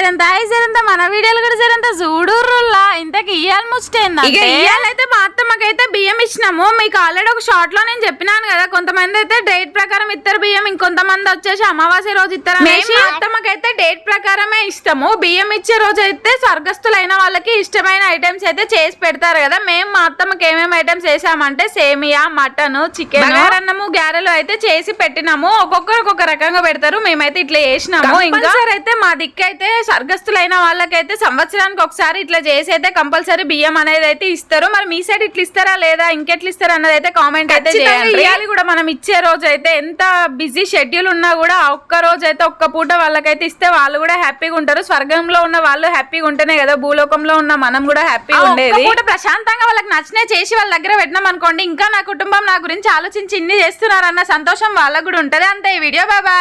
జరంతా మన వీడియోలు కూడా జరంతా చూడుర్రులా ఇంతకి ఇయ్యాలి ముచ్చటైందంటే ఇయ్యాలైతే మా అత్తమ్మకైతే బియ్యం ఇచ్చినాము. మీకు ఆల్రెడీ ఒక షార్ట్ లో నేను చెప్పినాను కదా, కొంతమంది అయితే డేట్ ప్రకారం ఇస్తారు బియ్యం, ఇంకొంతమంది వచ్చేసి అమావాస్య రోజు ఇస్తారు. మా అత్తమ్మకైతే డేట్ ప్రకారమే ఇస్తాము. బియ్యం ఇచ్చే రోజు అయితే స్వర్గస్థులైన వాళ్ళకి ఇష్టమైన ఐటమ్స్ అయితే చేసి పెడతారు కదా. మేము మా అత్తమ్మకి ఏమేమి ఐటమ్స్ చేసామంటే సేమియా, మటన్, చికెన్, అన్నము, గారెలు అయితే చేసి పెట్టినాము. ఒక్కొక్కరు ఒక్కొక్క రకంగా పెడతారు, మేమైతే ఇట్లా చేసినాము. ఇంకా అయితే మా దిక్కైతే స్వర్గస్థులైన వాళ్ళకైతే సంవత్సరానికి ఒకసారి ఇట్లా చేసి అయితే కంపల్సరీ బియ్యం అనేది అయితే ఇస్తారు. మరి మీ సైడ్ ఇట్లా ఇస్తారా లేదా, ఇంకెట్లా ఇస్తారా అన్నది అయితే కామెంట్ అయితే చేయాలి. కూడా మనం ఇచ్చే రోజు అయితే ఎంత బిజీ షెడ్యూల్ ఉన్నా కూడా ఒక్క రోజు అయితే ఒక్క పూట వాళ్ళకైతే ఇస్తే వాళ్ళు కూడా హ్యాపీగా ఉంటారు. స్వర్గంలో ఉన్న వాళ్ళు హ్యాపీగా ఉంటేనే కదా భూలోకంలో ఉన్న మనం కూడా హ్యాపీగా ఉండేది. పూట ప్రశాంతంగా వాళ్ళకి నచ్చినే చేసి వాళ్ళ దగ్గర పెట్టినాం అనుకోండి, ఇంకా నా కుటుంబం నా గురించి ఆలోచించి ఇన్ని చేస్తున్నారన్న సంతోషం వాళ్ళకు కూడా ఉంటది. అంతే ఈ వీడియో. బాయ్.